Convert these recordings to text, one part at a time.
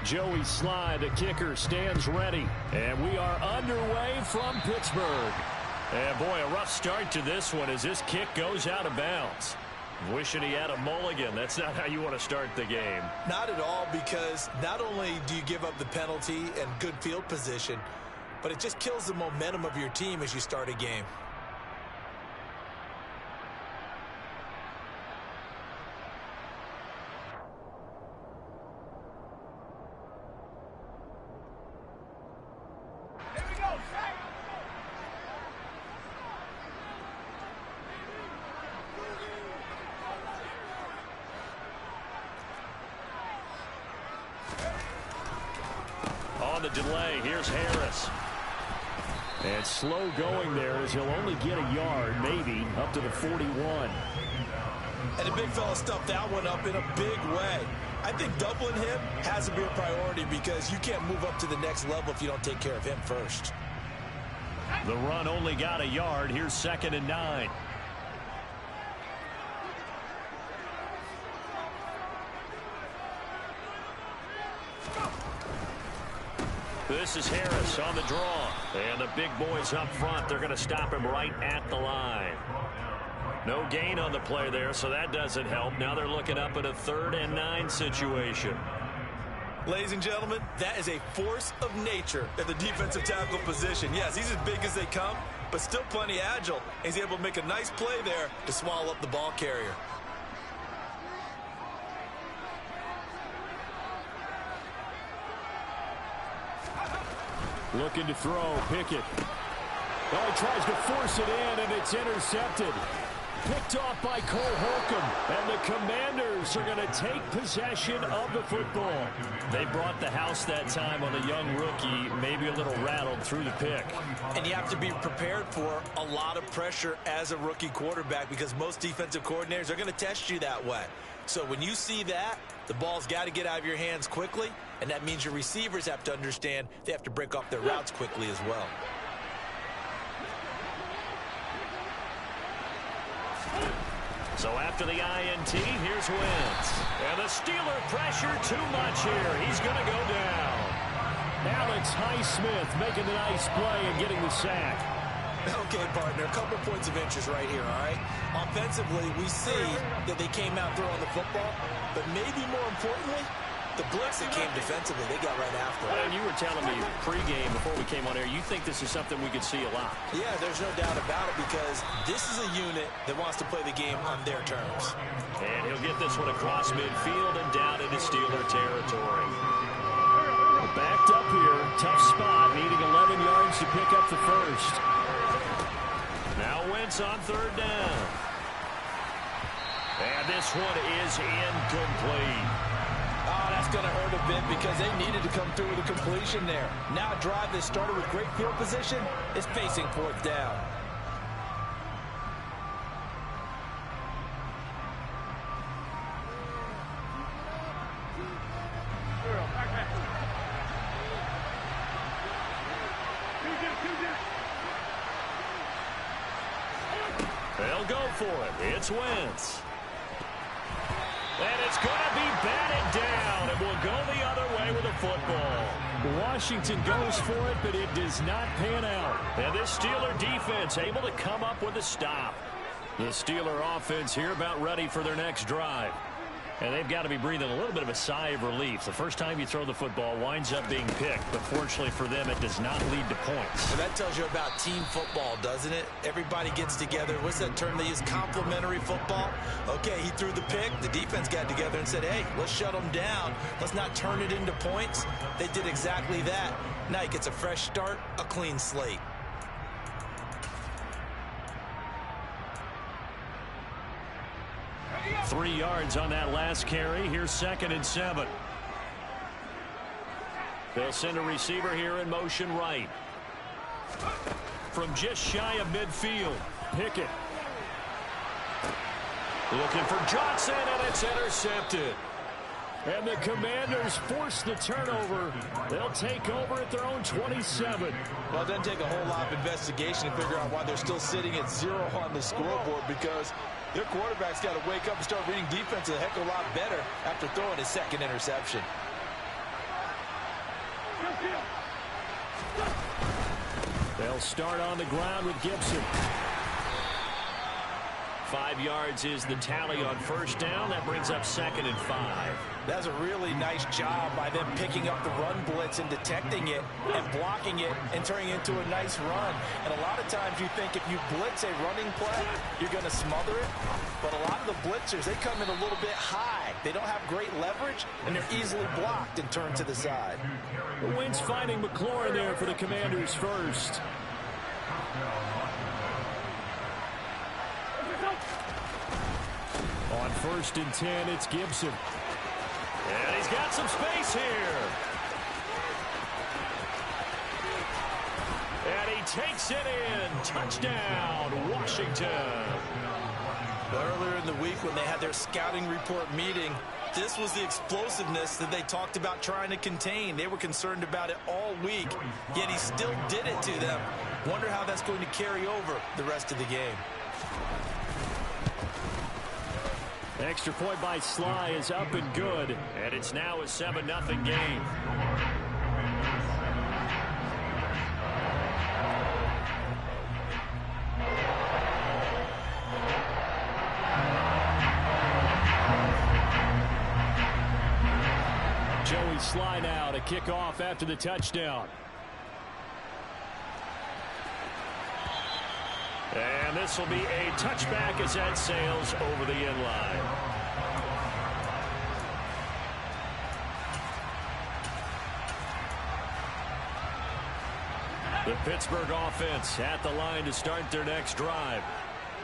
Joey Sly, the kicker, stands ready. And we are underway from Pittsburgh. And boy, a rough start to this one as this kick goes out of bounds. Wishing he had a mulligan. That's not how you want to start the game. Not at all, because not only do you give up the penalty and good field position, but it just kills the momentum of your team as you start a game. On the delay, here's Harris. And slow going there as he'll only get a yard, maybe, up to the 41. And the big fella stuffed that one up in a big way. I think doubling him has to be a priority because you can't move up to the next level if you don't take care of him first. The run only got a yard. Here's 2nd and 9. This is Harris on the draw. And the big boys up front, they're going to stop him right at the line. No gain on the play there, so that doesn't help. Now they're looking up at a 3rd and 9 situation. Ladies and gentlemen, that is a force of nature at the defensive tackle position. Yes, he's as big as they come, but still plenty agile. He's able to make a nice play there to swallow up the ball carrier. Looking to throw, Pickett. Oh, he tries to force it in, and it's intercepted. Picked off by Cole Holcomb, and the Commanders are going to take possession of the football. They brought the house that time on the young rookie, maybe a little rattled through the pick. And you have to be prepared for a lot of pressure as a rookie quarterback because most defensive coordinators are going to test you that way. So when you see that, the ball's got to get out of your hands quickly, and that means your receivers have to understand they have to break off their routes quickly as well. So after the INT, here's Wentz. And the Steeler pressure too much here. He's going to go down. Alex Highsmith making the nice play and getting the sack. Okay, partner, a couple points of interest right here, all right? Offensively, we see that they came out throwing the football, but maybe more importantly, the blitz that came defensively, they got right after it. And you were telling me pregame before we came on air, you think this is something we could see a lot. Yeah, there's no doubt about it because this is a unit that wants to play the game on their terms. And he'll get this one across midfield and down into Steeler territory. Backed up here, tough spot, needing 11 yards to pick up the first. Now Wentz on 3rd down. And this one is incomplete. Oh, that's going to hurt a bit because they needed to come through with a completion there. Now a drive that started with great field position is facing 4th down. They'll go for it. It's Wentz. And it's going to be batted down, and we'll go the other way with the football. Washington goes for it, but it does not pan out. And this Steeler defense able to come up with a stop. The Steeler offense here about ready for their next drive. And they've got to be breathing a little bit of a sigh of relief. The first time you throw the football winds up being picked, but fortunately for them, it does not lead to points. So that tells you about team football, doesn't it? Everybody gets together. What's that term they use? Complementary football? Okay, he threw the pick. The defense got together and said, hey, let's shut them down. Let's not turn it into points. They did exactly that. Now he gets a fresh start, a clean slate. Three yards on that last carry. Here's 2nd and 7. They'll send a receiver here in motion right. From just shy of midfield, Pickett. Looking for Johnson, and it's intercepted. And the Commanders force the turnover. They'll take over at their own 27. Well, it doesn't take a whole lot of investigation to figure out why they're still sitting at 0 on the scoreboard, because their quarterback's got to wake up and start reading defense a heck of a lot better after throwing his 2nd interception. They'll start on the ground with Gibson. 5 yards is the tally on first down. That brings up 2nd and 5. That's a really nice job by them picking up the run blitz and detecting it and blocking it and turning it into a nice run. And a lot of times you think if you blitz a running play, you're going to smother it. But a lot of the blitzers, they come in a little bit high. They don't have great leverage, and they're easily blocked and turned to the side. Wentz finding McLaurin there for the Commanders first. On 1st and 10, it's Gibson. And he's got some space here. And he takes it in. Touchdown, Washington. Earlier in the week when they had their scouting report meeting, this was the explosiveness that they talked about trying to contain. They were concerned about it all week, yet he still did it to them. Wonder how that's going to carry over the rest of the game. Extra point by Sly is up and good, and it's now a 7-0 game. Joey Sly now to kick off after the touchdown. And this will be a touchback as that sails over the end line. The Pittsburgh offense at the line to start their next drive.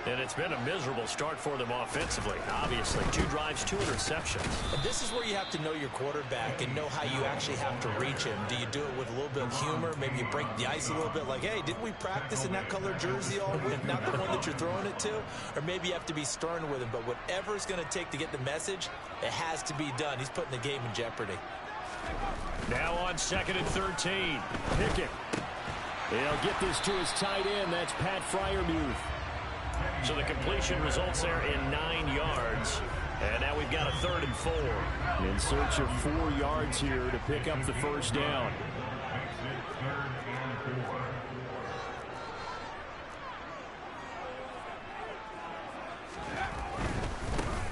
And it's been a miserable start for them offensively. Obviously, 2 drives, 2 interceptions. And this is where you have to know your quarterback and know how you actually have to reach him. Do you do it with a little bit of humor? Maybe you break the ice a little bit like, hey, didn't we practice in that color jersey all week? Not the one that you're throwing it to? Or maybe you have to be stern with him. But whatever it's going to take to get the message, it has to be done. He's putting the game in jeopardy. Now on 2nd and 13. Pickett. He'll get this to his tight end. That's Pat Freiermuth. So the completion results there in 9 yards. And now we've got a 3rd and 4. In search of 4 yards here to pick up the first down.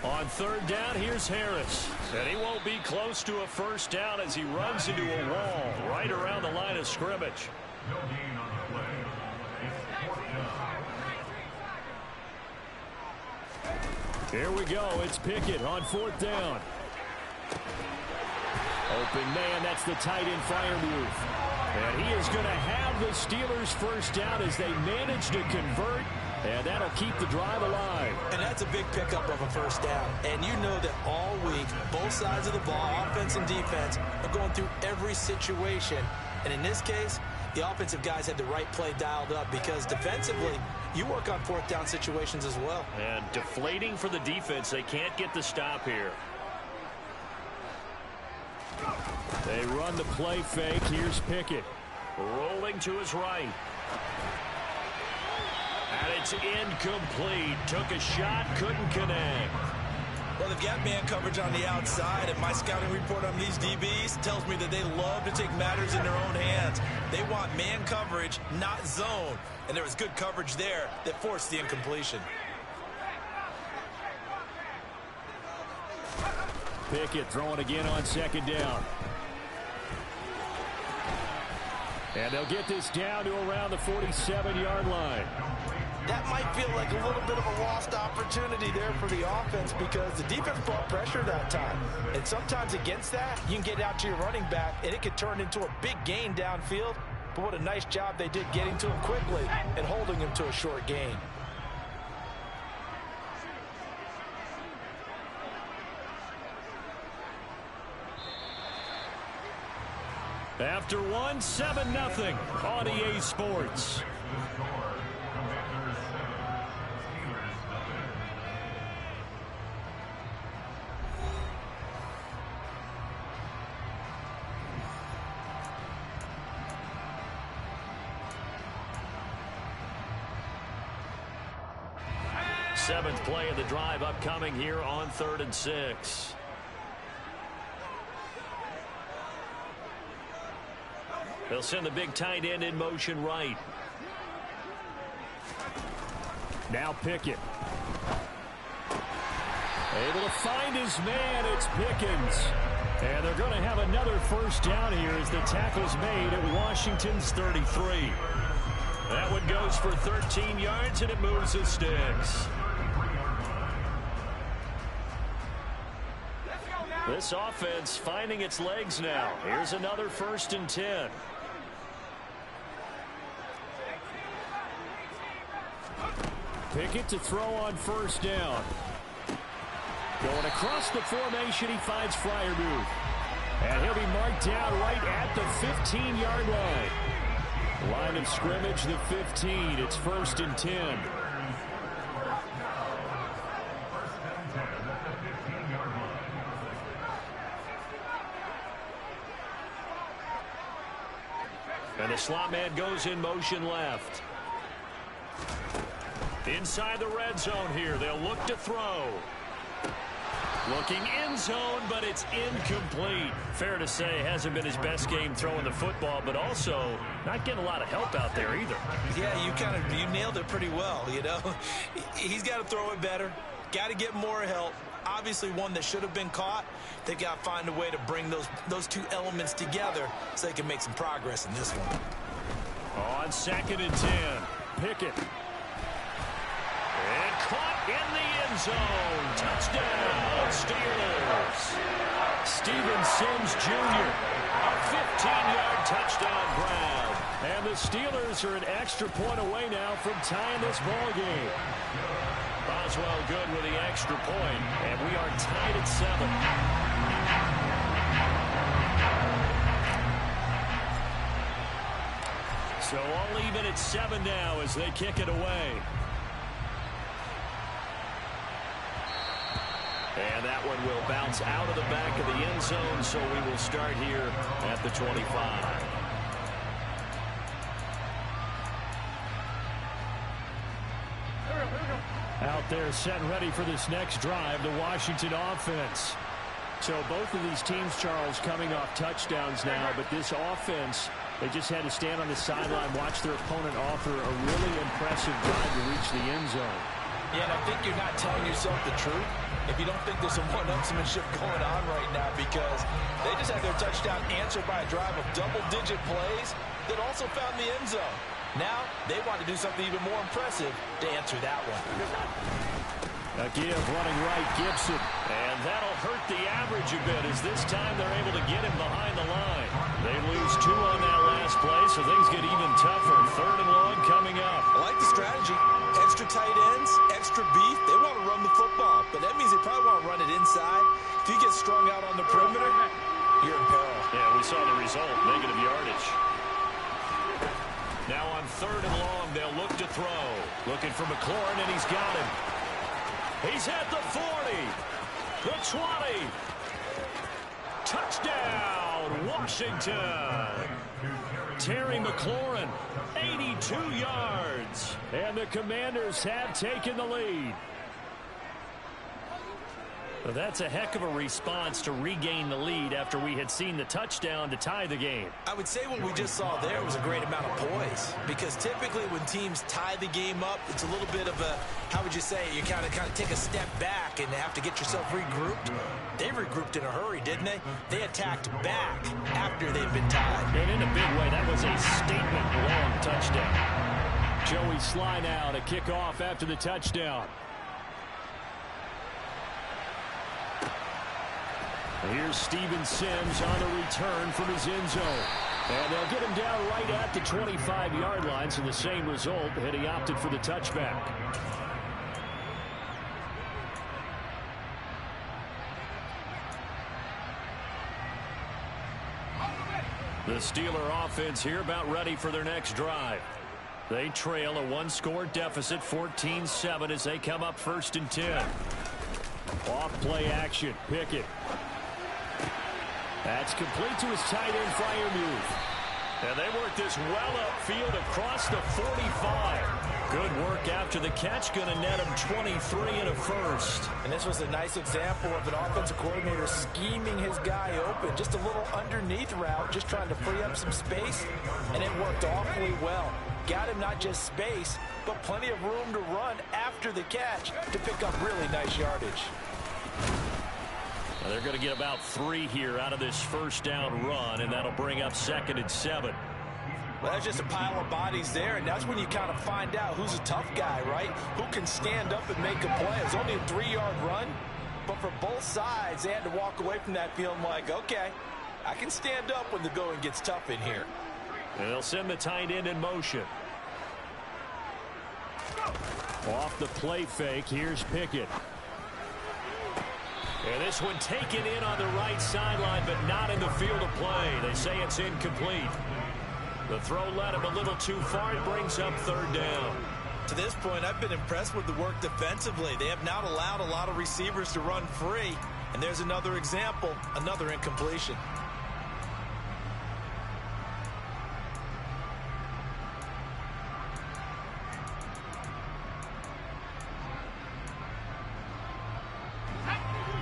On 3rd down, here's Harris. And he won't be close to a first down as he runs into a wall right around the line of scrimmage. Here we go. It's Pickett on 4th down. Open man. That's the tight end Freiermuth. And he is going to have the Steelers first down as they manage to convert. And that'll keep the drive alive. And that's a big pickup of a first down. And you know that all week, both sides of the ball, offense and defense, are going through every situation. And in this case, the offensive guys had the right play dialed up because defensively, you work on 4th down situations as well. And deflating for the defense. They can't get the stop here. They run the play fake. Here's Pickett. Rolling to his right. And it's incomplete. Took a shot, couldn't connect. Well, they've got man coverage on the outside, and my scouting report on these DBs tells me that they love to take matters in their own hands. They want man coverage, not zone. And there was good coverage there that forced the incompletion. Pickett throwing again on 2nd down. And they'll get this down to around the 47-yard line. That might feel like a little bit of a lost opportunity there for the offense because the defense brought pressure that time. And sometimes against that, you can get out to your running back, and it could turn into a big gain downfield. But what a nice job they did getting to him quickly and holding him to a short gain. After one, 7-0 on EA Sports. Seventh play of the drive upcoming here on 3rd and 6. They'll send the big tight end in motion right. Now Pickett. Able to find his man. It's Pickens. And they're going to have another first down here as the tackle's made at Washington's 33. That one goes for 13 yards, and it moves the sticks. This offense finding its legs now. Here's another 1st and 10. Pickett to throw on 1st down. Going across the formation, he finds Freiermuth. And he'll be marked down right at the 15-yard line. Line of scrimmage, the 15. It's 1st and 10. And the slot man goes in motion left. Inside the red zone here. They'll look to throw. Looking end zone, but it's incomplete. Fair to say, hasn't been his best game throwing the football, but also not getting a lot of help out there either. Yeah, you nailed it pretty well, you know. He's got to throw it better. Got to get more help. Obviously one that should have been caught. They got to find a way to bring those two elements together so they can make some progress in this one. On 2nd and 10, Pickett. And caught in the end zone. Touchdown, Steelers. Steven Sims Jr. A 15-yard touchdown grab. And the Steelers are an extra point away now from tying this ball game. Boswell good with the extra point, and we are tied at 7. So all even at 7 now as they kick it away. And that one will bounce out of the back of the end zone, so we will start here at the 25. Out there set and ready for this next drive, the Washington offense. So both of these teams, Charles, coming off touchdowns now, but this offense, they just had to stand on the sideline, watch their opponent offer a really impressive drive to reach the end zone. Yeah, and I think you're not telling yourself the truth if you don't think there's some one-upsmanship going on right now, because they just had their touchdown answered by a drive of double-digit plays that also found the end zone. Now they want to do something even more impressive to answer that one. A give running right, Gibson. And that'll hurt the average a bit as this time they're able to get him behind the line. They lose 2 on that last play, so things get even tougher. 3rd and long coming up. I like the strategy. Extra tight ends, extra beef. They want to run the football, but that means they probably want to run it inside. If you get strung out on the perimeter, you're in peril. Yeah, we saw the result, negative yardage. Now on 3rd and long, they'll look to throw. Looking for McLaurin, and he's got him. He's at the 40, the 20. Touchdown, Washington. Terry McLaurin, 82 yards. And the Commanders have taken the lead. Well, that's a heck of a response to regain the lead after we had seen the touchdown to tie the game. I would say what we just saw there was a great amount of poise, because typically when teams tie the game up, it's a little bit of a, how would you say, you kind of take a step back and have to get yourself regrouped. They regrouped in a hurry, didn't they? They attacked back after they'd been tied. And in a big way, that was a statement long touchdown. Joey Sly now to kick off after the touchdown. Here's Steven Sims on a return from his end zone. And they'll get him down right at the 25-yard line, so the same result, and he opted for the touchback. The Steeler offense here about ready for their next drive. They trail a 1-score deficit, 14-7, as they come up 1st and 10. Off play action, Pickett. That's complete to his tight end, Freiermuth. And they work this well upfield across the 45. Good work after the catch. Going to net him 23 and a first. And this was a nice example of an offensive coordinator scheming his guy open. Just a little underneath route, just trying to free up some space. And it worked awfully well. Got him not just space, but plenty of room to run after the catch to pick up really nice yardage. Now they're going to get about 3 here out of this first down run, and that'll bring up 2nd and 7. Well, there's just a pile of bodies there, and that's when you kind of find out who's a tough guy, right? Who can stand up and make a play. It was only a 3-yard run, but for both sides, they had to walk away from that feeling like, okay, I can stand up when the going gets tough in here. And they'll send the tight end in motion. Off the play fake, here's Pickett. And this one taken in on the right sideline, but not in the field of play. They say it's incomplete. The throw led him a little too far. It brings up 3rd down. To this point, I've been impressed with the work defensively. They have not allowed a lot of receivers to run free. And there's another example, another incompletion.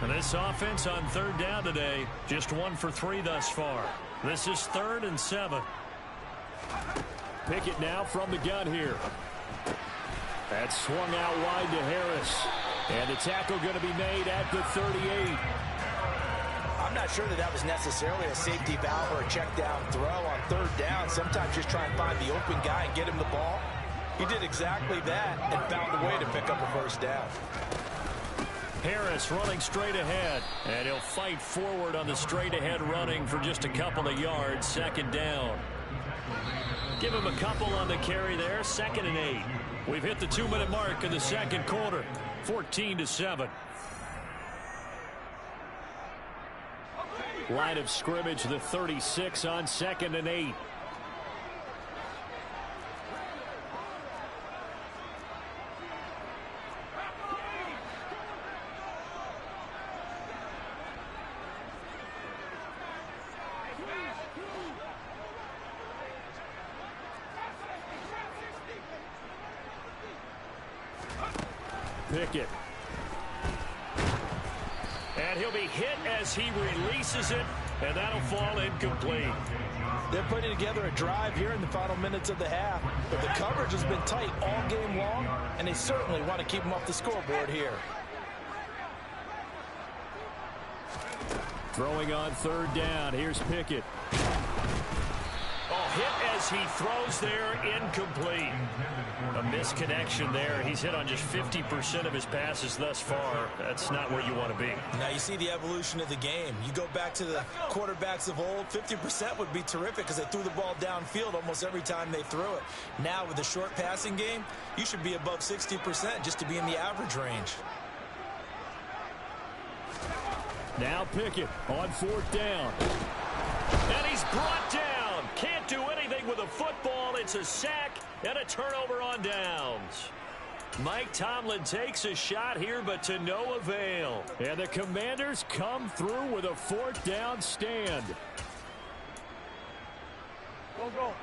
And this offense on 3rd down today, just 1 for 3 thus far. This is 3rd and 7. Pickett now from the gun here. That's swung out wide to Harris. And the tackle going to be made at the 38. I'm not sure that was necessarily a safety valve or a check down throw on 3rd down. Sometimes just try and find the open guy and get him the ball. He did exactly that and found a way to pick up a 1st down. Harris running straight ahead. And he'll fight forward on the straight ahead running for just a couple of yards. 2nd down. Give him a couple on the carry there. 2nd and 8. We've hit the 2-minute mark in the 2nd quarter. 14-7. Line of scrimmage, the 36 on 2nd and 8. Pickett. And he'll be hit as he releases it, and that'll fall incomplete. They're putting together a drive here in the final minutes of the half, but the coverage has been tight all game long, and they certainly want to keep them off the scoreboard here. Throwing on 3rd down. Here's Pickett. Oh, hit as he throws there, incomplete. A misconnection there. He's hit on just 50% of his passes thus far. That's not where you want to be. Now you see the evolution of the game. You go back to the quarterbacks of old, 50% would be terrific because they threw the ball downfield almost every time they threw it. Now with the short passing game, you should be above 60% just to be in the average range. Now Pickett on 4th down. And he's brought down. Can't do anything with a football. It's a sack and a turnover on downs. Mike Tomlin takes a shot here, but to no avail. And the Commanders come through with a 4th down stand.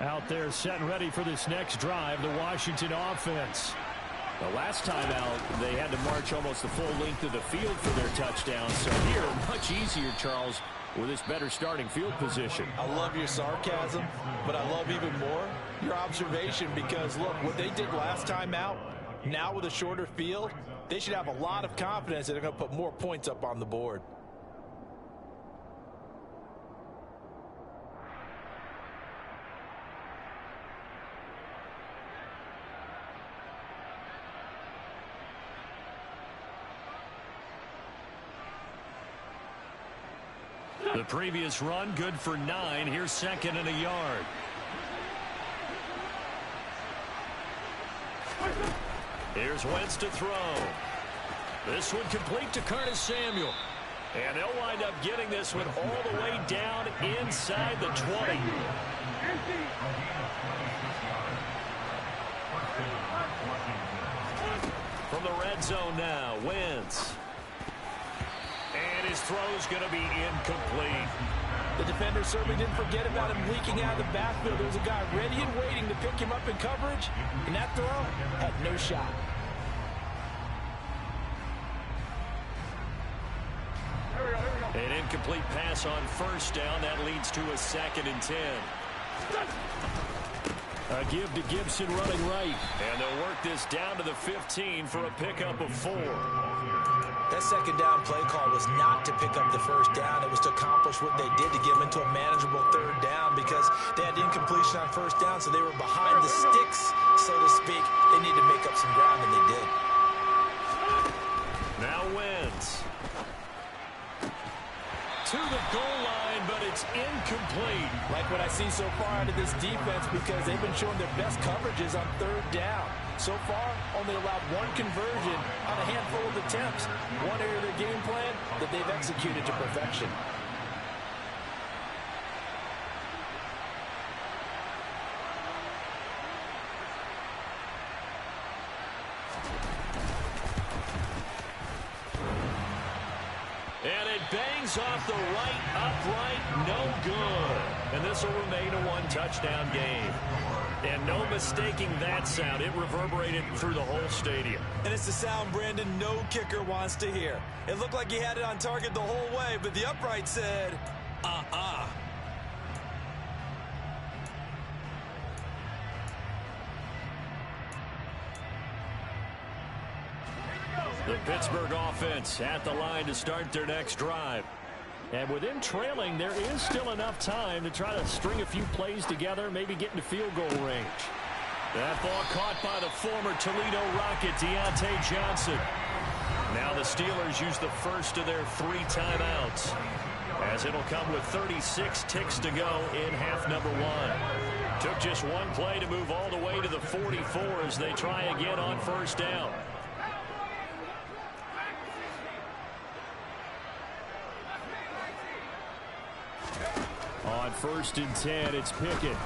Out there set and ready for this next drive, the Washington offense. The last time out, they had to march almost the full length of the field for their touchdown. So here, much easier, Charles, with this better starting field position. I love your sarcasm, but I love even more your observation because, look, what they did last time out, now with a shorter field, they should have a lot of confidence that they're going to put more points up on the board. The previous run, good for 9. Here's 2nd and a yard. Here's Wentz to throw. This one complete to Curtis Samuel. And they'll wind up getting this one all the way down inside the 20. From the red zone now, Wentz. And his throw's going to be incomplete. The defender certainly didn't forget about him leaking out of the backfield. There was a guy ready and waiting to pick him up in coverage, and that throw had no shot. An incomplete pass on first down. That leads to a 2nd and 10. A give to Gibson running right. And they'll work this down to the 15 for a pickup of 4. That second down play call was not to pick up the first down. It was to accomplish what they did to get them into a manageable 3rd down because they had incompletion on first down, so they were behind the sticks, so to speak. They needed to make up some ground, and they did. Now wins. To the goal line, but it's incomplete. Like what I see so far out of this defense because they've been showing their best coverages on 3rd down. So far, only allowed 1 conversion on a handful of attempts. One area of their game plan that they've executed to perfection. And it bangs off the right upright, no good. And this will remain a 1-touchdown game. And no mistaking that sound. It reverberated through the whole stadium. And it's the sound Brandon no kicker wants to hear. It looked like he had it on target the whole way, but the upright said, uh-uh. The Pittsburgh offense at the line to start their next drive. And with them trailing, there is still enough time to try to string a few plays together, maybe get into field goal range. That ball caught by the former Toledo Rocket, Deontay Johnson. Now the Steelers use the first of their 3 timeouts, as it'll come with 36 ticks to go in half number 1. Took just 1 play to move all the way to the 44 as they try again on first down. On 1st and 10, it's Pickett.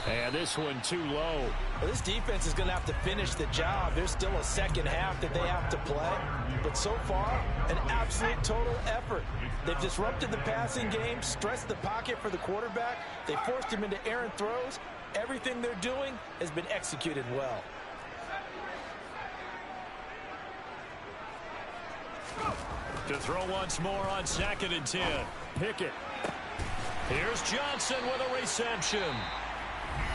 And this one too low. Well, this defense is going to have to finish the job. There's still a second half that they have to play. But so far, an absolute total effort. They've disrupted the passing game, stressed the pocket for the quarterback. They forced him into errant throws. Everything they're doing has been executed well. To throw once more on 2nd and 10. Pickett. Here's Johnson with a reception.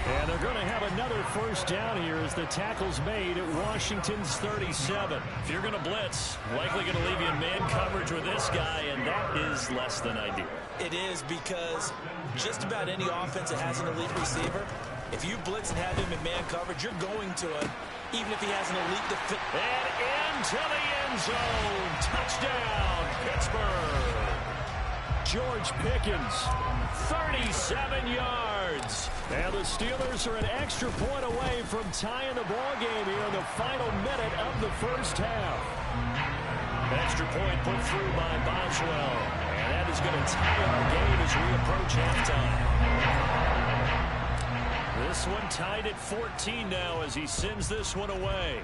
And they're going to have another first down here as the tackle's made at Washington's 37. If you're going to blitz, likely going to leave you in man coverage with this guy, and that is less than ideal. It is because just about any offense that has an elite receiver, if you blitz and have him in man coverage, you're going to him, even if he has an elite defense. And into the end zone. Touchdown, Pittsburgh. George Pickens, 37 yards. And the Steelers are an extra point away from tying the ball game here in the final minute of the first half. Extra point put through by Boswell. And that is going to tie our game as we approach halftime. This one tied at 14 now as he sends this one away.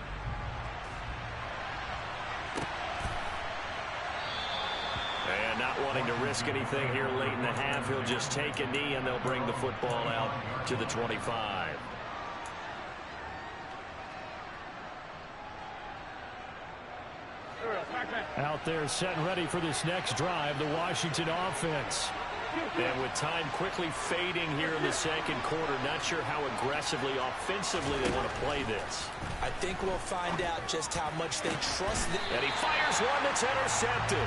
And not wanting to risk anything here late in the half, he'll just take a knee and they'll bring the football out to the 25. Out there set and ready for this next drive, the Washington offense. And with time quickly fading here in the second quarter, not sure how aggressively, offensively they want to play this. I think we'll find out just how much they trust it. And he fires one that's intercepted.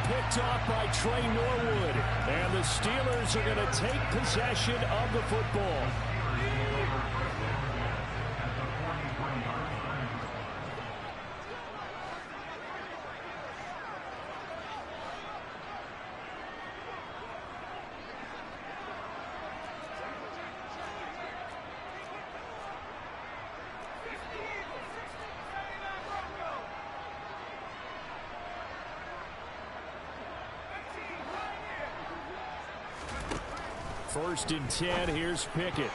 Picked off by Trey Norwood. And the Steelers are going to take possession of the football. First and 10, here's Pickett.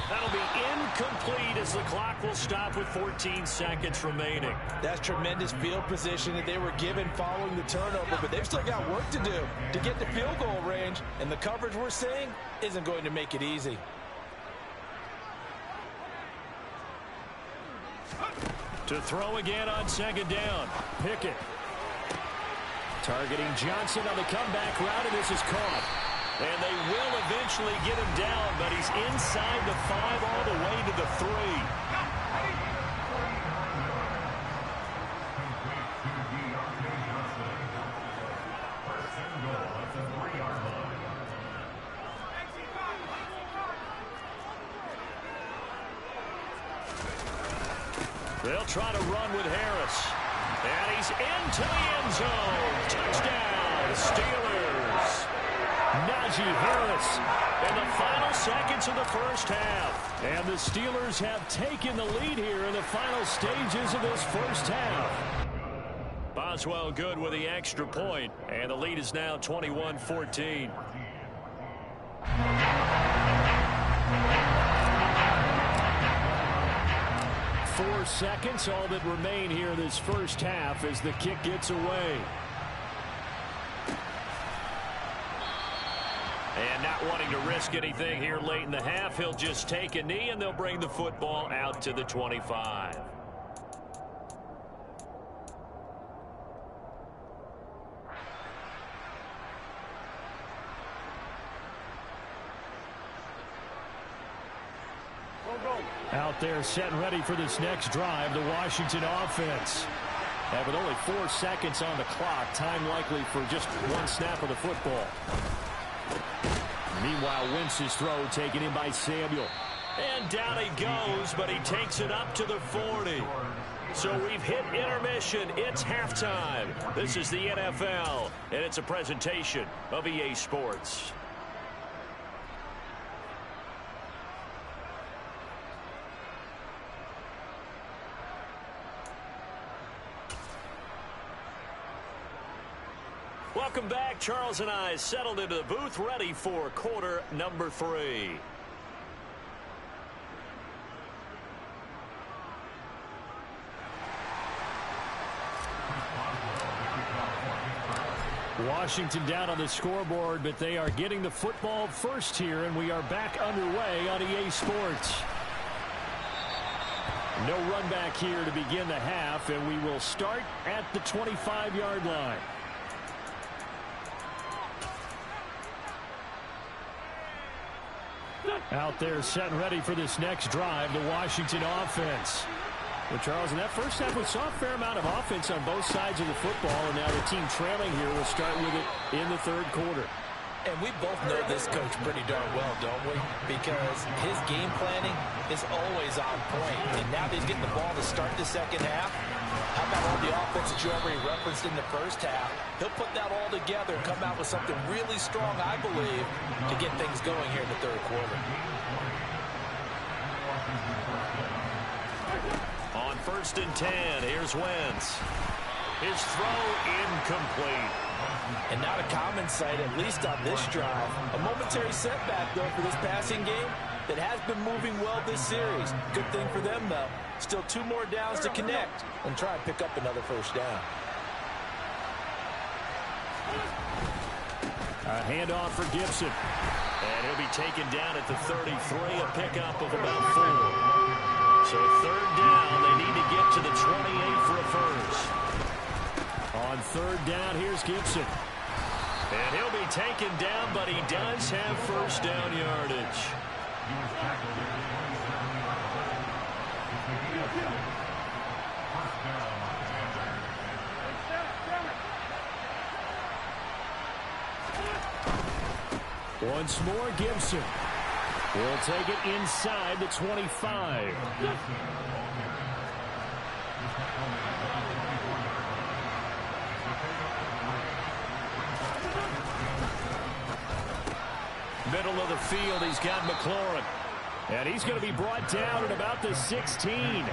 That'll be incomplete as the clock will stop with 14 seconds remaining. That's tremendous field position that they were given following the turnover, but they've still got work to do to get to field goal range, and the coverage we're seeing isn't going to make it easy. To throw again on second down. Pickett. Targeting Johnson on the comeback route, and this is caught. And they will eventually get him down, but he's inside the 5 all the way to the 3. They'll try to run with Harris. And he's into the end zone. Touchdown, Steelers. Najee Harris in the final seconds of the first half. And the Steelers have taken the lead here in the final stages of this first half. Boswell good with the extra point, and the lead is now 21-14. 4 seconds, all that remain here this first half as the kick gets away. And not wanting to risk anything here late in the half, he'll just take a knee and they'll bring the football out to the 25. Out there set and ready for this next drive, the Washington offense. And with only 4 seconds on the clock, time likely for just one snap of the football. Meanwhile, Wentz's throw taken in by Samuel. And down he goes, but he takes it up to the 40. So we've hit intermission. It's halftime. This is the NFL, and it's a presentation of EA Sports. Welcome back. Charles and I settled into the booth, ready for quarter number 3. Washington down on the scoreboard, but they are getting the football first here, and we are back underway on EA Sports. No run back here to begin the half, and we will start at the 25-yard line. Out there set and ready for this next drive, the Washington offense. Well, Charles, in that first half, we saw a fair amount of offense on both sides of the football, and now the team trailing here will start with it in the third quarter. And we both know this coach pretty darn well, don't we? Because his game planning is always on point. And now that he's getting the ball to start the second half, how about all the offense that you already referenced in the first half? He'll put that all together and come out with something really strong, I believe, to get things going here in the third quarter. On 1st and 10, here's Wentz. His throw incomplete. And not a common sight, at least on this drive. A momentary setback, though, for this passing game that has been moving well this series. Good thing for them, though. Still 2 more downs to connect and try and pick up another first down. A handoff for Gibson. And he'll be taken down at the 33, a pickup of about 4. So 3rd down, they need to get to the 28 for a first. On 3rd down, here's Gibson. And he'll be taken down, but he does have first down yardage. Once more, Gibson. He'll take it inside the 25. Middle of the field, he's got McLaurin. And he's going to be brought down at about the 16.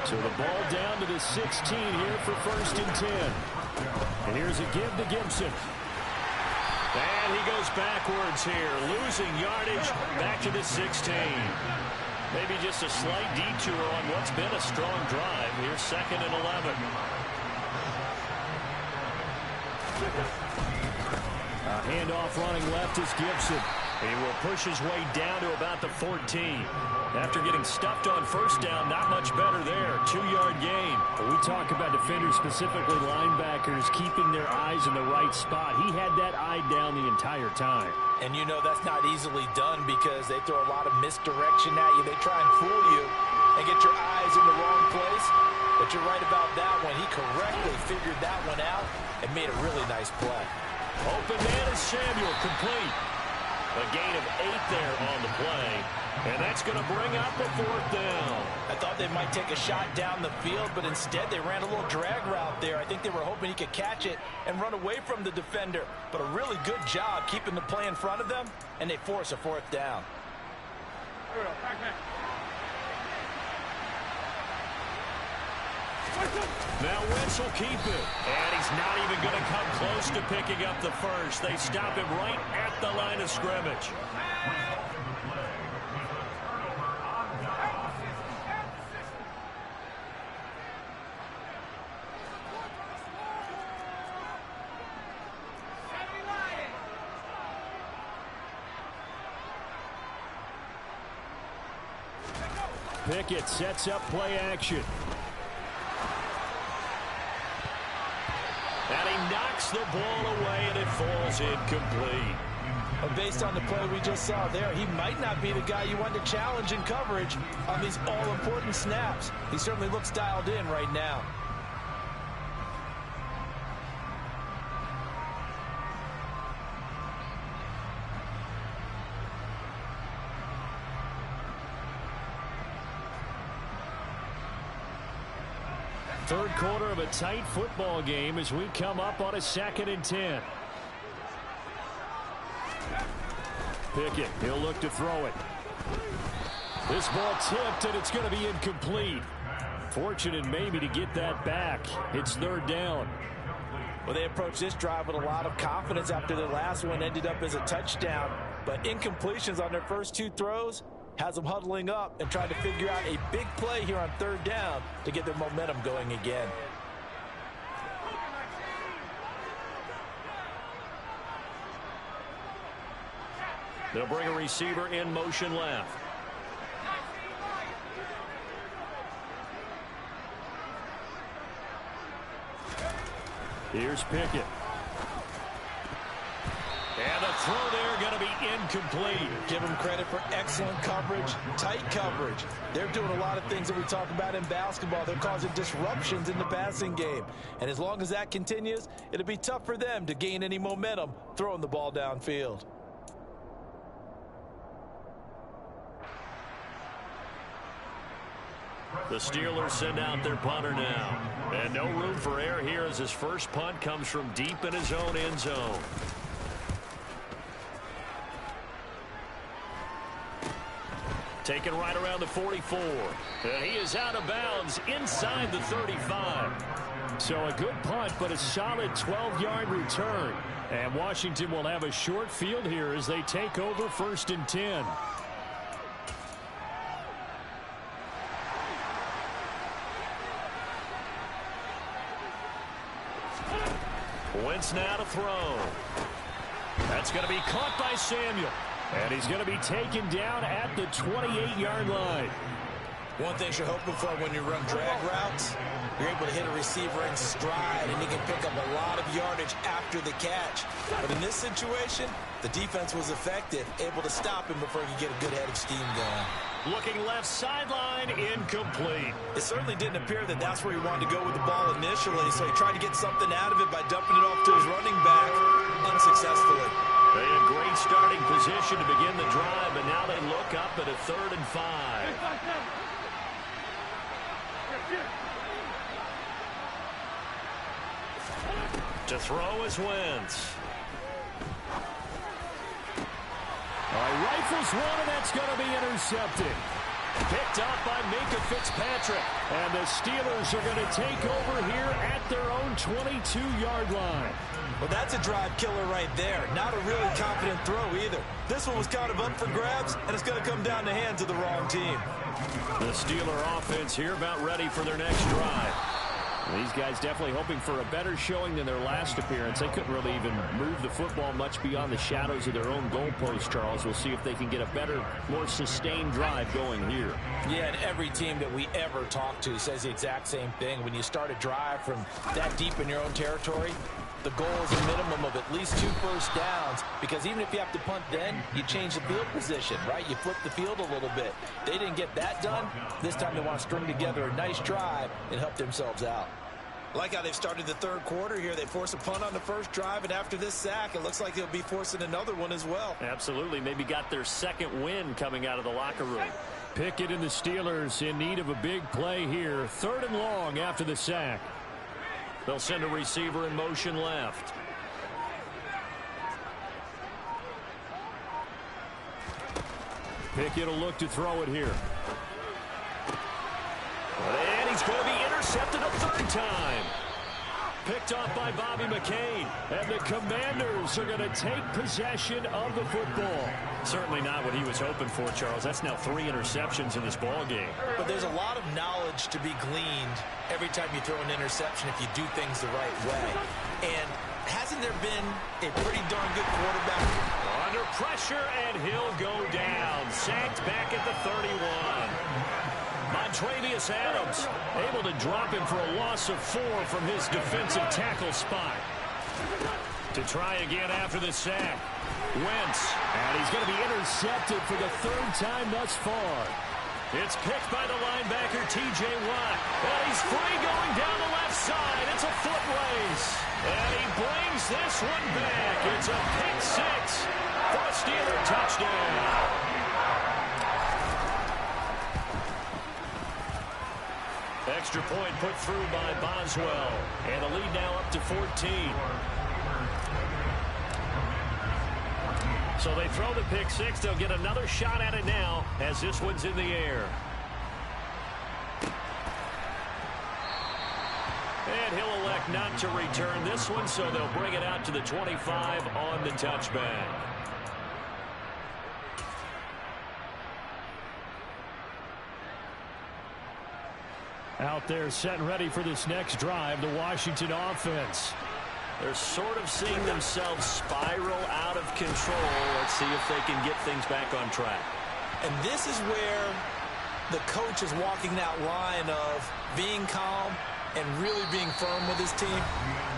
So the ball down to the 16 here for 1st and 10. And here's a give to Gibson. And he goes backwards here, losing yardage back to the 16. Maybe just a slight detour on what's been a strong drive. Here's 2nd and 11. A handoff running left is Gibson. He will push his way down to about the 14. After getting stuffed on 1st down, not much better there. 2-yard gain. We talk about defenders, specifically linebackers, keeping their eyes in the right spot. He had that eye down the entire time. And you know that's not easily done because they throw a lot of misdirection at you. They try and fool you and get your eyes in the wrong place. But you're right about that one. He correctly figured that one out and made a really nice play. Open man is Samuel, complete. A gain of 8 there on the play. And that's going to bring up a 4th down. I thought they might take a shot down the field, but instead they ran a little drag route there. I think they were hoping he could catch it and run away from the defender. But a really good job keeping the play in front of them, and they force a 4th down. Now Wentz will keep it. And he's not even going to come close to picking up the first. They stop him right at the line of scrimmage. Pickett sets up play action. And he knocks the ball away, and it falls incomplete. But based on the play we just saw there, he might not be the guy you want to challenge in coverage on these all-important snaps. He certainly looks dialed in right now. Third quarter of a tight football game as we come up on a 2nd and 10. Pickett, he'll look to throw it. This ball tipped, and it's going to be incomplete. Fortunate maybe to get that back. It's 3rd down. Well, they approached this drive with a lot of confidence after their last one ended up as a touchdown. But incompletions on their first 2 throws has them huddling up and trying to figure out a big play here on 3rd down to get their momentum going again. They'll bring a receiver in motion left. Here's Pickett. And the throw there going to be incomplete. Give them credit for excellent coverage, tight coverage. They're doing a lot of things that we talk about in basketball. They're causing disruptions in the passing game. And as long as that continues, it'll be tough for them to gain any momentum throwing the ball downfield. The Steelers send out their punter now. And no room for error here as his first punt comes from deep in his own end zone. Taken right around the 44. And he is out of bounds inside the 35. So a good punt, but a solid 12-yard return. And Washington will have a short field here as they take over 1st and 10. Wentz now to throw. That's going to be caught by Samuel. And he's going to be taken down at the 28-yard line. One thing you're hoping for when you run drag routes, you're able to hit a receiver in stride, and he can pick up a lot of yardage after the catch. But in this situation, the defense was effective, able to stop him before he could get a good head of steam going. Looking left sideline, incomplete. It certainly didn't appear that that's where he wanted to go with the ball initially, so he tried to get something out of it by dumping it off to his running back unsuccessfully. They had great starting position to begin the drive, and now they look up at a 3rd and 5. To throw is Wentz. All right, rifles one, and that's going to be intercepted. Picked up by Minka Fitzpatrick. And the Steelers are going to take over here at their own 22-yard line. Well, that's a drive killer right there. Not a really confident throw either. This one was kind of up for grabs, and it's going to come down the hands of the wrong team. The Steeler offense here about ready for their next drive. These guys definitely hoping for a better showing than their last appearance. They couldn't really even move the football much beyond the shadows of their own goalpost, Charles. We'll see if they can get a better, more sustained drive going here. Yeah, and every team that we ever talk to says the exact same thing. When you start a drive from that deep in your own territory, the goal is a minimum of at least 2 first downs, because even if you have to punt then, you change the field position, right? You flip the field a little bit. They didn't get that done. This time they want to string together a nice drive and help themselves out. Like how they've started the third quarter here. They force a punt on the first drive, and after this sack, it looks like they'll be forcing another one as well. Absolutely. Maybe got their second win coming out of the locker room. Pickett and the Steelers in need of a big play here. 3rd and long after the sack. They'll send a receiver in motion left. Pickett will look to throw it here. And he's going to be intercepted a 3rd time. Picked off by Bobby McCain. And the Commanders are going to take possession of the football. Certainly not what he was hoping for, Charles. That's now 3 interceptions in this ball game. But there's a lot of knowledge to be gleaned every time you throw an interception if you do things the right way. And hasn't there been a pretty darn good quarterback? Under pressure, and he'll go down. Sacked back at the 31. Montravius Adams able to drop him for a loss of 4 from his defensive tackle spot. To try again after the sack. Wentz, and he's going to be intercepted for the 3rd time thus far. It's picked by the linebacker, T.J. Watt. And he's free going down the left side. It's a foot race. And he brings this one back. It's a pick 6 for a Steeler touchdown. Extra point put through by Boswell. And the lead now up to 14. So they throw the pick 6. They'll get another shot at it now as this one's in the air. And he'll elect not to return this one, so they'll bring it out to the 25 on the touchback. Out there set and ready for this next drive, the Washington offense. They're sort of seeing themselves spiral out of control. Let's see if they can get things back on track. And this is where the coach is walking that line of being calm and really being firm with his team.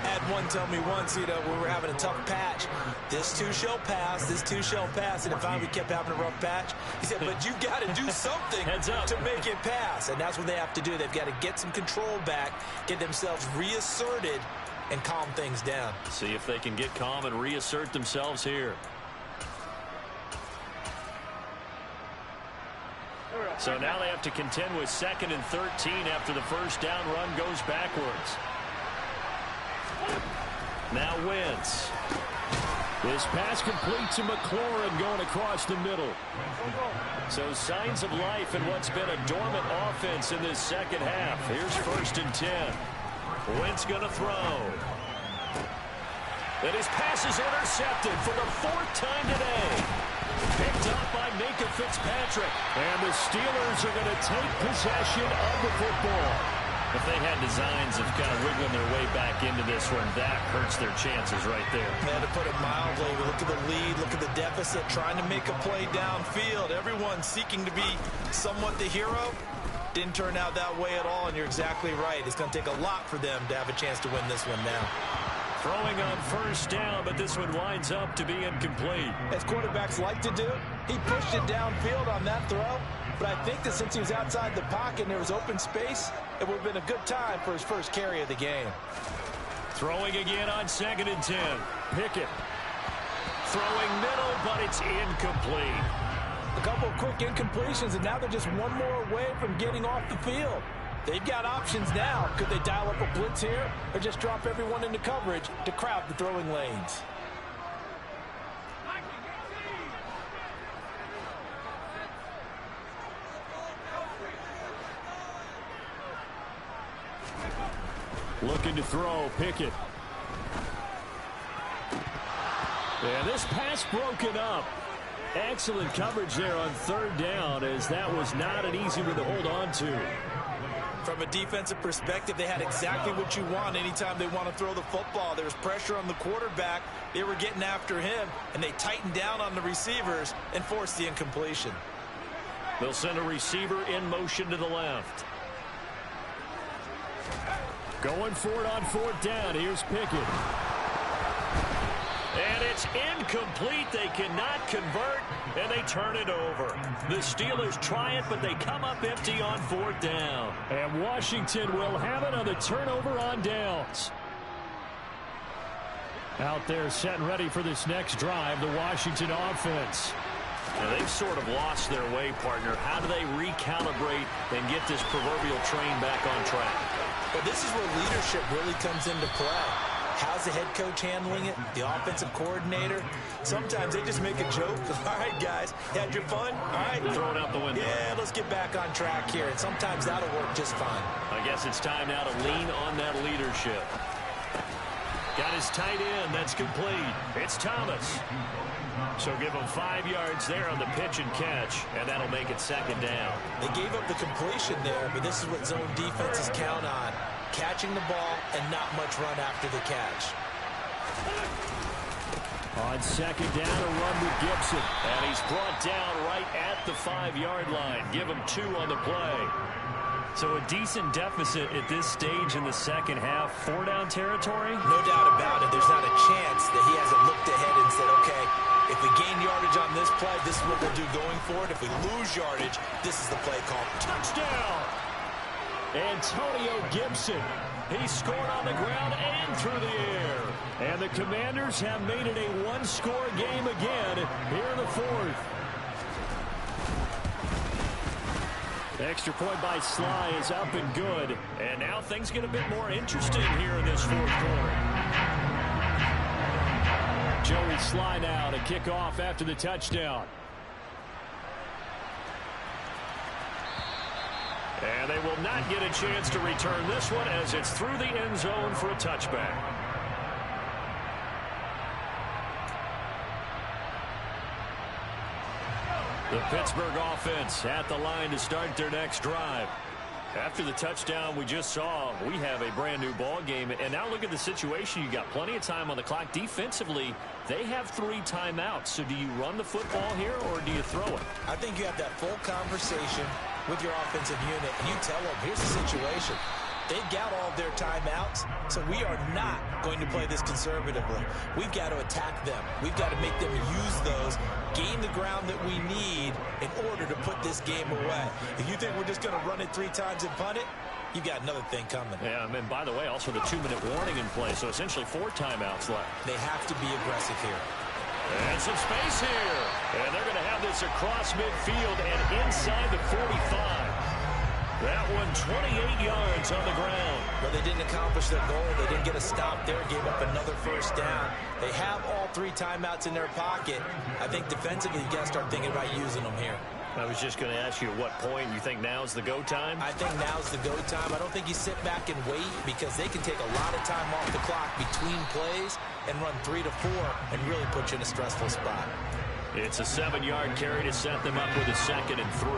I had one tell me once, we were having a tough patch. This too shall pass, this too shall pass. And finally we kept having a rough patch. He said, but you've got to do something to make it pass. And that's what they have to do. They've got to get some control back, get themselves reasserted, and calm things down. See if they can get calm and reassert themselves here. So now they have to contend with 2nd and 13 after the first down run goes backwards. Now Wentz. This pass complete to McLaurin going across the middle. So signs of life in what's been a dormant offense in this second half. Here's 1st and 10. Wentz going to throw. And his pass is intercepted for the 4th time today. Picked up by Minka Fitzpatrick. And the Steelers are going to take possession of the football. If they had designs of kind of wiggling their way back into this one, that hurts their chances right there. Man, to put it mildly, look at the lead, look at the deficit, trying to make a play downfield. Everyone seeking to be somewhat the hero. Didn't turn out that way at all, and you're exactly right. It's going to take a lot for them to have a chance to win this one now. Throwing on 1st down, but this one winds up to be incomplete. As quarterbacks like to do, he pushed it downfield on that throw. But I think that since he was outside the pocket and there was open space, it would have been a good time for his first carry of the game. Throwing again on 2nd and 10. Pickett. Throwing middle, but it's incomplete. A couple of quick incompletions, and now they're just one more away from getting off the field. They've got options now. Could they dial up a blitz here or just drop everyone into coverage to crowd the throwing lanes? Looking to throw, Pickett. And this pass broken up. Excellent coverage there on third down, as that was not an easy one to hold on to. From a defensive perspective, they had exactly what you want anytime they want to throw the football. There was pressure on the quarterback. They were getting after him, and they tightened down on the receivers and forced the incompletion. They'll send a receiver in motion to the left. Going for it on fourth down. Here's Pickett. And it's incomplete. They cannot convert, and they turn it over. The Steelers try it, but they come up empty on fourth down. And Washington will have it on the turnover on downs. Out there set and ready for this next drive, the Washington offense. Now, they've sort of lost their way, partner. How do they recalibrate and get this proverbial train back on track? But this is where leadership really comes into play. How's the head coach handling it? The offensive coordinator? Sometimes they just make a joke. All right, guys, had your fun? All right. Throw it out the window. Yeah, let's get back on track here. And sometimes that'll work just fine. I guess it's time now to lean on that leadership. Got his tight end. That's complete. It's Thomas. So give him 5 yards there on the pitch and catch, and that'll make it second down. They gave up the completion there, but this is what zone defenses count on. Catching the ball and not much run after the catch. On second down, a run with Gibson. And he's brought down right at the 5-yard line. Give him 2 on the play. So a decent deficit at this stage in the second half. 4-down territory? No doubt about it. There's not a chance that he hasn't looked ahead and said, okay, if we gain yardage on this play, this is what we'll do going forward. If we lose yardage, this is the play call. Touchdown! Antonio Gibson. He scored on the ground and through the air. And the Commanders have made it a one-score game again here in the fourth. The extra point by Sly is up and good. And now things get a bit more interesting here in this fourth quarter. Joey Sly now to kick off after the touchdown. And they will not get a chance to return this one as it's through the end zone for a touchback. The Pittsburgh offense at the line to start their next drive. After the touchdown we just saw, we have a brand new ball game. And now look at the situation. You got plenty of time on the clock. Defensively, they have 3 timeouts. So do you run the football here or do you throw it? I think you have that full conversation with your offensive unit, and you tell them, here's the situation. They've got all their timeouts, so we are not going to play this conservatively. We've got to attack them. We've got to make them use those, gain the ground that we need in order to put this game away. If you think we're just going to run it 3 times and punt it, you've got another thing coming. Yeah, and by the way, also the 2-minute warning in play, so essentially 4 timeouts left. They have to be aggressive here. And some space here. And they're going to have this across midfield and inside the 45. That one 28 yards on the ground. Well, they didn't accomplish their goal. They didn't get a stop there, gave up another first down. They have all 3 timeouts in their pocket. I think defensively, you got to start thinking about using them here. I was just going to ask you at what point you think now's the go time? I think now's the go time. I don't think you sit back and wait because they can take a lot of time off the clock between plays and run 3 to 4 and really put you in a stressful spot. It's a 7-yard carry to set them up with a 2nd and 3.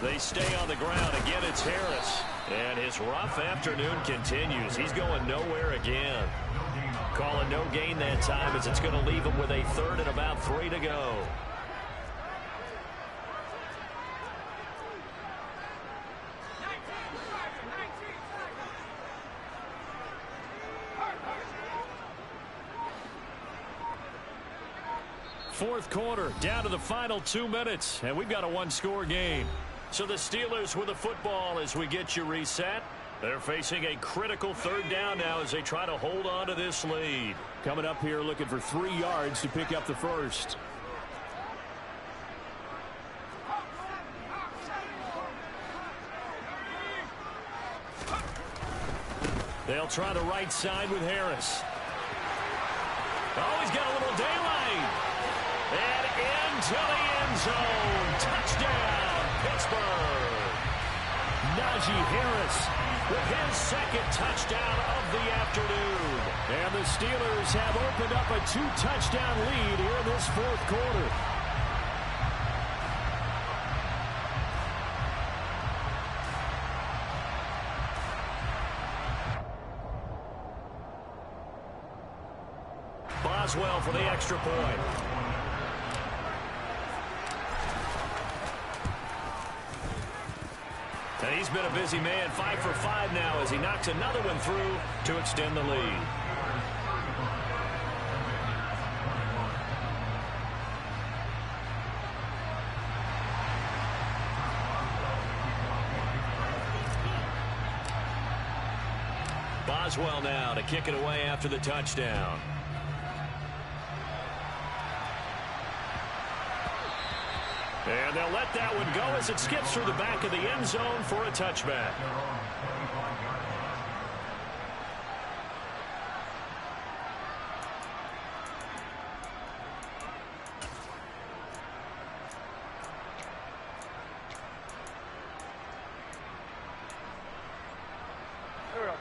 They stay on the ground. Again, it's Harris. And his rough afternoon continues. He's going nowhere again. Calling no gain that time as it's going to leave him with a 3rd and about 3 to go. Fourth quarter, down to the final 2 minutes, and we've got a 1-score game. So the Steelers with the football as we get you reset. They're facing a critical 3rd down now as they try to hold on to this lead. Coming up here looking for 3 yards to pick up the first. They'll try the right side with Harris. Oh, he's got a little daylight. And into the end zone. Touchdown, Pittsburgh. Najee Harris with his second touchdown of the afternoon. And the Steelers have opened up a 2-touchdown lead here in this fourth quarter. Boswell for the extra point. And he's been a busy man, 5 for 5 now as he knocks another one through to extend the lead. Boswell now to kick it away after the touchdown. And they'll let that one go as it skips through the back of the end zone for a touchback.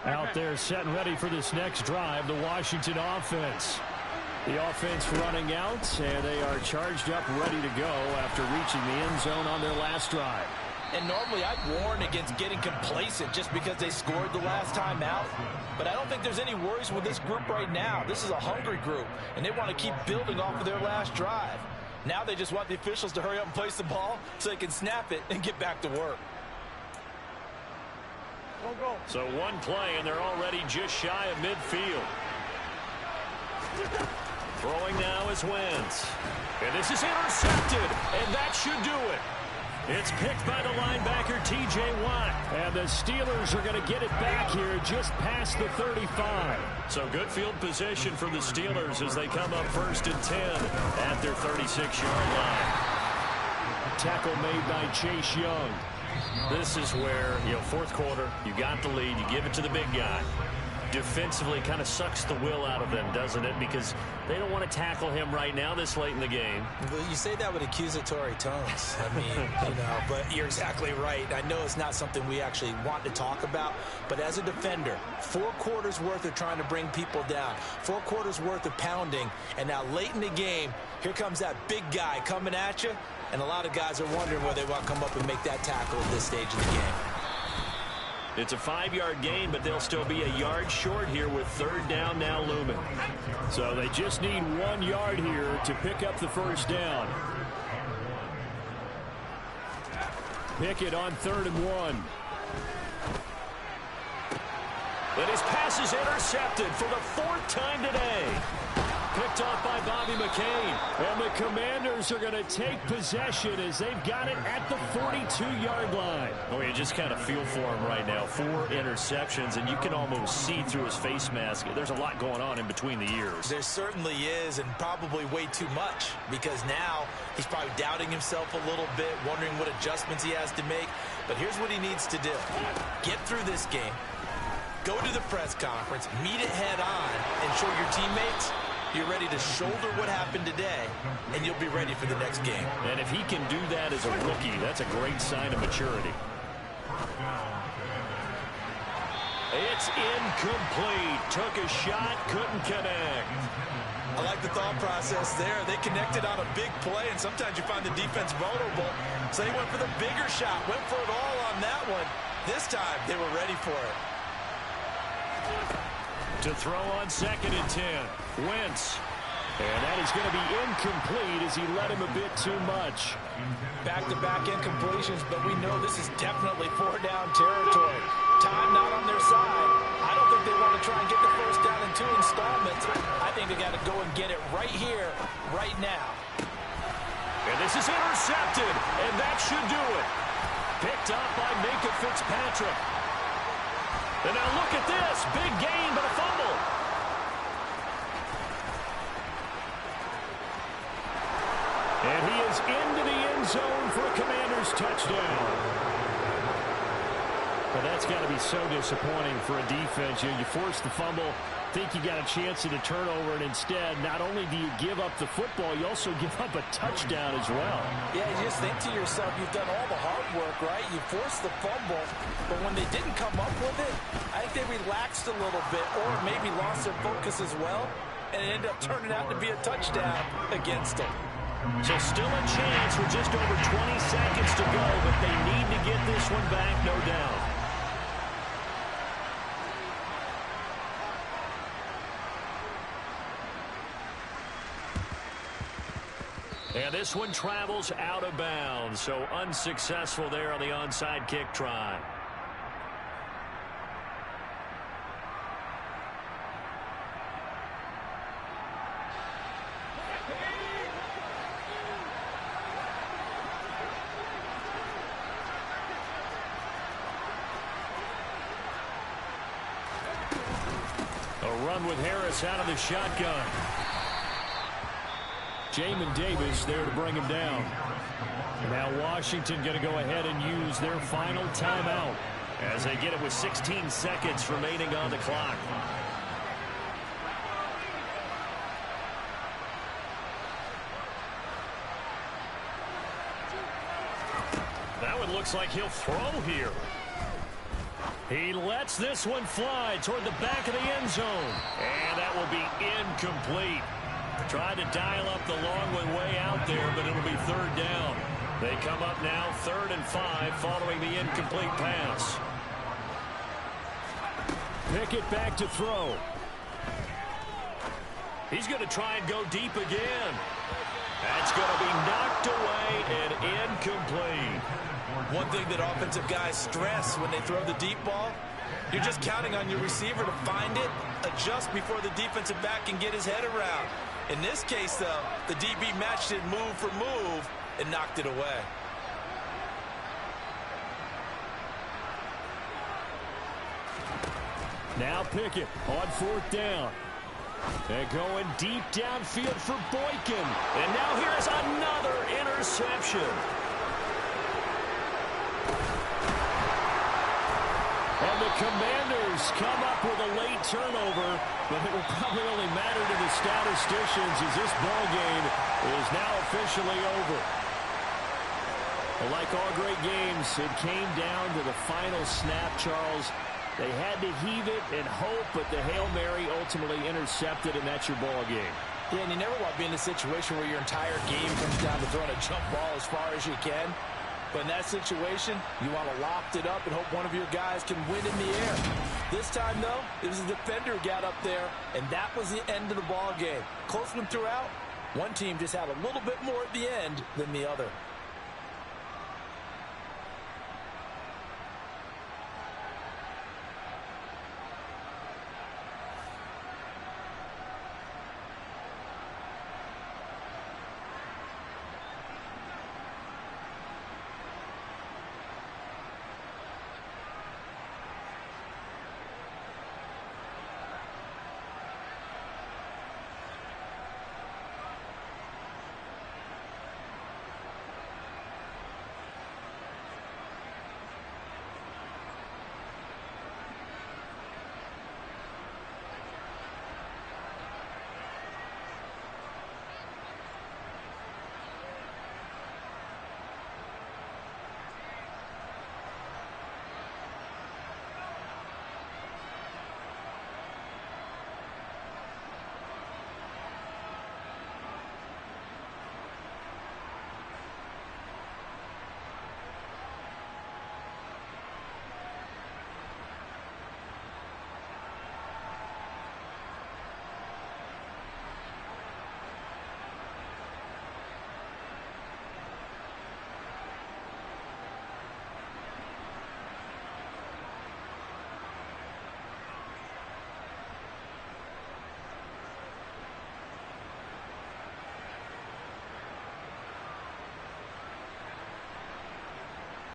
Out there set and ready for this next drive, the Washington offense. The offense running out, and they are charged up, ready to go after reaching the end zone on their last drive. And normally I'd warn against getting complacent just because they scored the last time out. But I don't think there's any worries with this group right now. This is a hungry group, and they want to keep building off of their last drive. Now they just want the officials to hurry up and place the ball so they can snap it and get back to work. So one play, and they're already just shy of midfield. Throwing now is Wentz. And this is intercepted, and that should do it. It's picked by the linebacker, T.J. Watt. And the Steelers are going to get it back here just past the 35. So good field position for the Steelers as they come up 1st and 10 at their 36-yard line. Tackle made by Chase Young. This is where, fourth quarter, you got the lead, you give it to the big guy. Defensively kind of sucks the will out of them, doesn't it? Because they don't want to tackle him right now this late in the game. Well, you say that with accusatory tones. I mean, but you're exactly right. I know it's not something we actually want to talk about, but as a defender, 4 quarters worth of trying to bring people down, 4 quarters worth of pounding, and now late in the game, here comes that big guy coming at you, and a lot of guys are wondering whether they want to come up and make that tackle at this stage of the game. It's a 5-yard gain, but they'll still be a yard short here with 3rd down now looming. So they just need 1 yard here to pick up the first down. Pickett on 3rd and 1. But his pass is intercepted for the 4th time today. Picked off by Bobby McCain. And the Commanders are going to take possession as they've got it at the 42-yard line. Oh, you just kind of feel for him right now. 4 interceptions, and you can almost see through his face mask. There's a lot going on in between the ears. There certainly is, and probably way too much, because now he's probably doubting himself a little bit, wondering what adjustments he has to make. But here's what he needs to do. Get through this game, go to the press conference, meet it head on, and show your teammates you're ready to shoulder what happened today, and you'll be ready for the next game. And if he can do that as a rookie, that's a great sign of maturity. It's incomplete. Took a shot, couldn't connect. I like the thought process there. They connected on a big play, and sometimes you find the defense vulnerable. So they went for the bigger shot, went for it all on that one. This time, they were ready for it. To throw on 2nd and 10. Wentz. And that is going to be incomplete as he led him a bit too much. Back-to-back incompletions, but we know this is definitely 4-down territory. Time not on their side. I don't think they want to try and get the first down in 2 installments. I think they got to go and get it right here, right now. And this is intercepted, and that should do it. Picked up by Minka Fitzpatrick. And now look at this. Big gain, but a fumble. And he is into the end zone for a Commanders touchdown. Well, that's got to be so disappointing for a defense. You force the fumble, think you got a chance at a turnover, and instead, not only do you give up the football, you also give up a touchdown as well. Yeah, you just think to yourself, you've done all the hard work, right? You forced the fumble, but when they didn't come up with it, I think they relaxed a little bit or maybe lost their focus as well, and it ended up turning out to be a touchdown against them. So still a chance with just over 20 seconds to go, but they need to get this one back, no doubt. And this one travels out of bounds, so unsuccessful there on the onside kick try. A run with Harris out of the shotgun. Jamin Davis there to bring him down. Now Washington going to go ahead and use their final timeout as they get it with 16 seconds remaining on the clock. That one looks like he'll throw here. He lets this one fly toward the back of the end zone. And that will be incomplete. Tried to dial up the long one way out there, but it'll be third down. They come up now 3rd and 5 following the incomplete pass. Pickett back to throw. He's going to try and go deep again. That's going to be knocked away and incomplete. One thing that offensive guys stress when they throw the deep ball, you're just counting on your receiver to find it, adjust before the defensive back can get his head around. In this case, though, the DB matched it move for move and knocked it away. Now Pickett on 4th down. They're going deep downfield for Boykin. And now here's another interception. And the Commanders come up with a late turnover, but it will probably only matter to the statisticians as this ball game is now officially over. Well, like all great games, it came down to the final snap, Charles. They had to heave it and hope, but the Hail Mary ultimately intercepted, and that's your ball game. Yeah, and you never want to be in a situation where your entire game comes down to throwing a jump ball as far as you can. But in that situation, you want to loft it up and hope one of your guys can win in the air. This time, though, it was a defender who got up there, and that was the end of the ball game. Close one throughout. One team just had a little bit more at the end than the other.